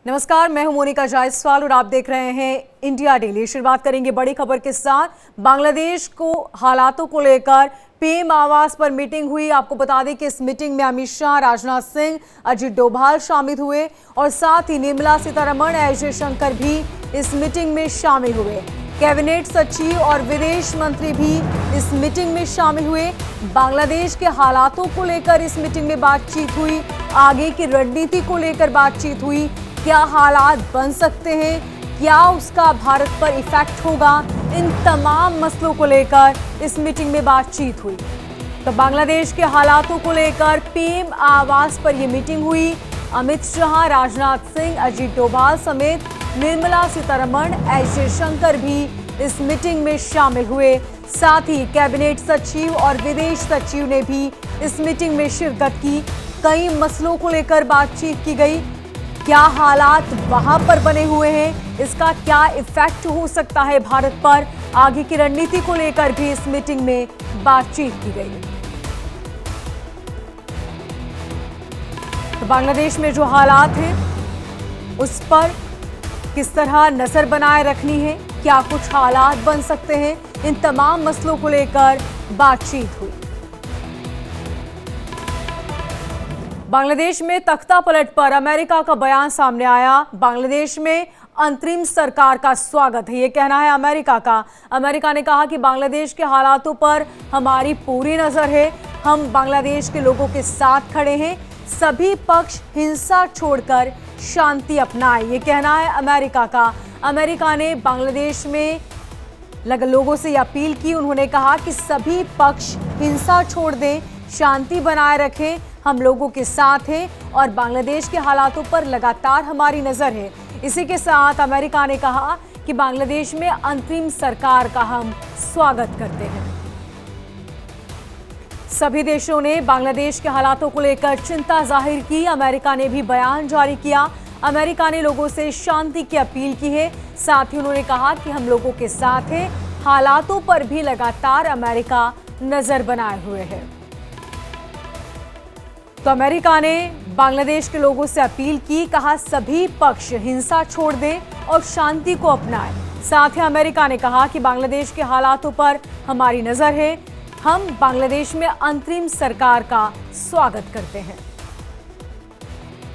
नमस्कार, मैं हूं मोनिका जायसवाल और आप देख रहे हैं इंडिया डेली। शुरुआत करेंगे बड़ी खबर के साथ। बांग्लादेश को हालातों को लेकर पीएम आवास पर मीटिंग हुई। आपको बता दें कि इस मीटिंग में अमित शाह, राजनाथ सिंह, अजित डोभाल शामिल हुए और साथ ही निर्मला सीतारमण, एस जयशंकर भी इस मीटिंग में शामिल हुए। कैबिनेट सचिव और विदेश मंत्री भी इस मीटिंग में शामिल हुए। बांग्लादेश के हालातों को लेकर इस मीटिंग में बातचीत हुई। आगे की रणनीति को लेकर बातचीत हुई। क्या हालात बन सकते हैं, क्या उसका भारत पर इफेक्ट होगा, इन तमाम मसलों को लेकर इस मीटिंग में बातचीत हुई। तो बांग्लादेश के हालातों को लेकर पीएम आवास पर यह मीटिंग हुई। अमित शाह, राजनाथ सिंह, अजित डोभाल समेत निर्मला सीतारमण, एस जयशंकर भी इस मीटिंग में शामिल हुए। साथ ही कैबिनेट सचिव और विदेश सचिव ने भी इस मीटिंग में शिरकत की। कई मसलों को लेकर बातचीत की गई। क्या हालात वहां पर बने हुए हैं, इसका क्या इफेक्ट हो सकता है भारत पर, आगे की रणनीति को लेकर भी इस मीटिंग में बातचीत की गई। तो बांग्लादेश में जो हालात हैं उस पर किस तरह नजर बनाए रखनी है, क्या कुछ हालात बन सकते हैं, इन तमाम मसलों को लेकर बातचीत हुई। बांग्लादेश में तख्ता पलट पर अमेरिका का बयान सामने आया। बांग्लादेश में अंतरिम सरकार का स्वागत है, ये कहना है अमेरिका का। अमेरिका ने कहा कि बांग्लादेश के हालातों पर हमारी पूरी नजर है, हम बांग्लादेश के लोगों के साथ खड़े हैं, सभी पक्ष हिंसा छोड़कर शांति अपनाएं, ये कहना है अमेरिका का। अमेरिका ने बांग्लादेश में लोगों से अपील की। उन्होंने कहा कि सभी पक्ष हिंसा छोड़ दें, शांति बनाए रखें, हम लोगों के साथ हैं और बांग्लादेश के हालातों पर लगातार हमारी नजर है। इसी के साथ अमेरिका ने कहा कि बांग्लादेश में अंतरिम सरकार का हम स्वागत करते हैं। सभी देशों ने बांग्लादेश के हालातों को लेकर चिंता जाहिर की। अमेरिका ने भी बयान जारी किया। अमेरिका ने लोगों से शांति की अपील की है। साथ ही उन्होंने कहा कि हम लोगों के साथ हैं, हालातों पर भी लगातार अमेरिका नजर बनाए हुए है। तो अमेरिका ने बांग्लादेश के लोगों से अपील की, कहा सभी पक्ष हिंसा छोड़ दें और शांति को अपनाएं। साथ ही अमेरिका ने कहा कि बांग्लादेश के हालातों पर हमारी नजर है, हम बांग्लादेश में अंतरिम सरकार का स्वागत करते हैं।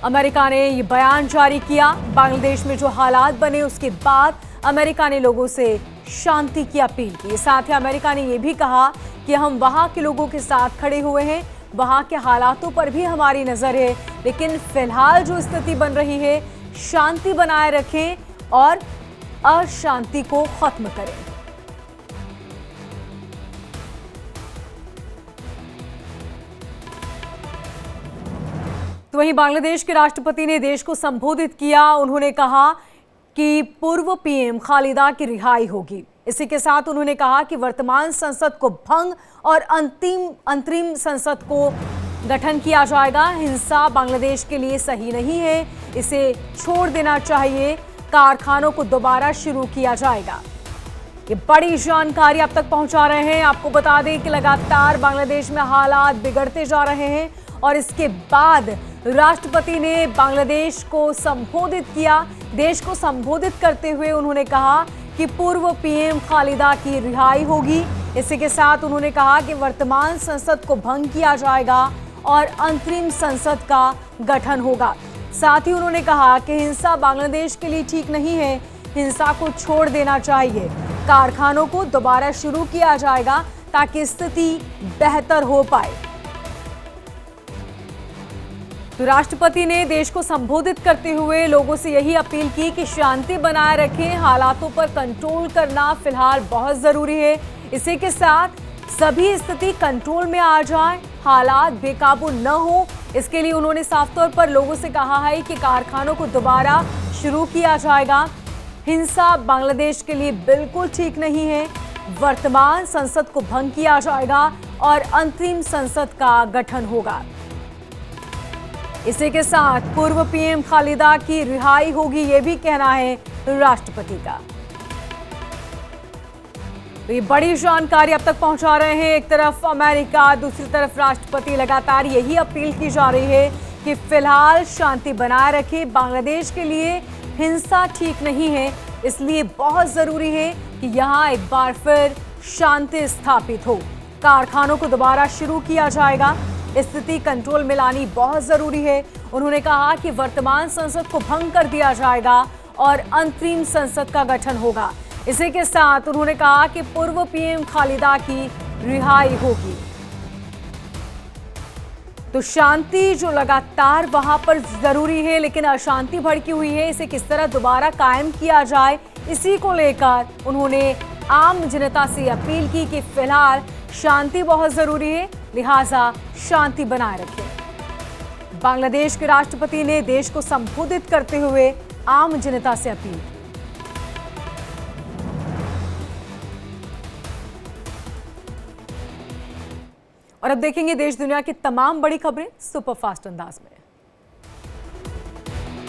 अमेरिका ने ये बयान जारी किया। बांग्लादेश में जो हालात बने उसके बाद अमेरिका ने लोगों से शांति की अपील की। साथ ही अमेरिका ने यह भी कहा कि हम वहां के लोगों के साथ खड़े हुए हैं, वहां के हालातों पर भी हमारी नजर है, लेकिन फिलहाल जो स्थिति बन रही है, शांति बनाए रखें और अशांति को खत्म करें। तो वहीं बांग्लादेश के राष्ट्रपति ने देश को संबोधित किया। उन्होंने कहा कि पूर्व पीएम खालिदा की रिहाई होगी। इसी के साथ उन्होंने कहा कि वर्तमान संसद को भंग और अंतरिम संसद को गठन किया जाएगा। हिंसा बांग्लादेश के लिए सही नहीं है, इसे छोड़ देना चाहिए, कारखानों को दोबारा शुरू किया जाएगा। ये बड़ी जानकारी आप तक पहुंचा रहे हैं। आपको बता दें कि लगातार बांग्लादेश में हालात बिगड़ते जा रहे हैं और इसके बाद राष्ट्रपति ने बांग्लादेश को संबोधित किया। देश को संबोधित करते हुए उन्होंने कहा कि पूर्व पीएम खालिदा की रिहाई होगी। इसी के साथ उन्होंने कहा कि वर्तमान संसद को भंग किया जाएगा और अंतरिम संसद का गठन होगा। साथ ही उन्होंने कहा कि हिंसा बांग्लादेश के लिए ठीक नहीं है, हिंसा को छोड़ देना चाहिए, कारखानों को दोबारा शुरू किया जाएगा ताकि स्थिति बेहतर हो पाए। तो राष्ट्रपति ने देश को संबोधित करते हुए लोगों से यही अपील की कि शांति बनाए रखें, हालातों पर कंट्रोल करना फिलहाल बहुत जरूरी है। इसी के साथ सभी स्थिति कंट्रोल में आ जाए, हालात बेकाबू न हो, इसके लिए उन्होंने साफ तौर पर लोगों से कहा है कि कारखानों को दोबारा शुरू किया जाएगा। हिंसा बांग्लादेश के लिए बिल्कुल ठीक नहीं है, वर्तमान संसद को भंग किया जाएगा और अंतरिम संसद का गठन होगा। इसी के साथ पूर्व पीएम खालिदा की रिहाई होगी, यह भी कहना है राष्ट्रपति का। तो ये बड़ी जानकारी अब तक पहुंचा रहे हैं। एक तरफ अमेरिका, दूसरी तरफ राष्ट्रपति, लगातार यही अपील की जा रही है कि फिलहाल शांति बनाए रखें। बांग्लादेश के लिए हिंसा ठीक नहीं है, इसलिए बहुत जरूरी है कि यहां एक बार फिर शांति स्थापित हो। कारखानों को दोबारा शुरू किया जाएगा। स्थिति कंट्रोल में लानी बहुत जरूरी है। उन्होंने कहा कि वर्तमान संसद को भंग कर दिया जाएगा और अंतरिम संसद का गठन होगा। इसी के साथ उन्होंने कहा कि पूर्व पीएम खालिदा की रिहाई होगी। तो शांति जो लगातार वहां पर जरूरी है, लेकिन अशांति भड़की हुई है, इसे किस तरह दोबारा कायम किया जाए, इसी को लेकर उन्होंने आम जनता से अपील की कि फिलहाल शांति बहुत जरूरी है, लिहाजा शांति बनाए रखें। बांग्लादेश के राष्ट्रपति ने देश को संबोधित करते हुए आम जनता से अपील की। और अब देखेंगे देश दुनिया की तमाम बड़ी खबरें सुपरफास्ट अंदाज में।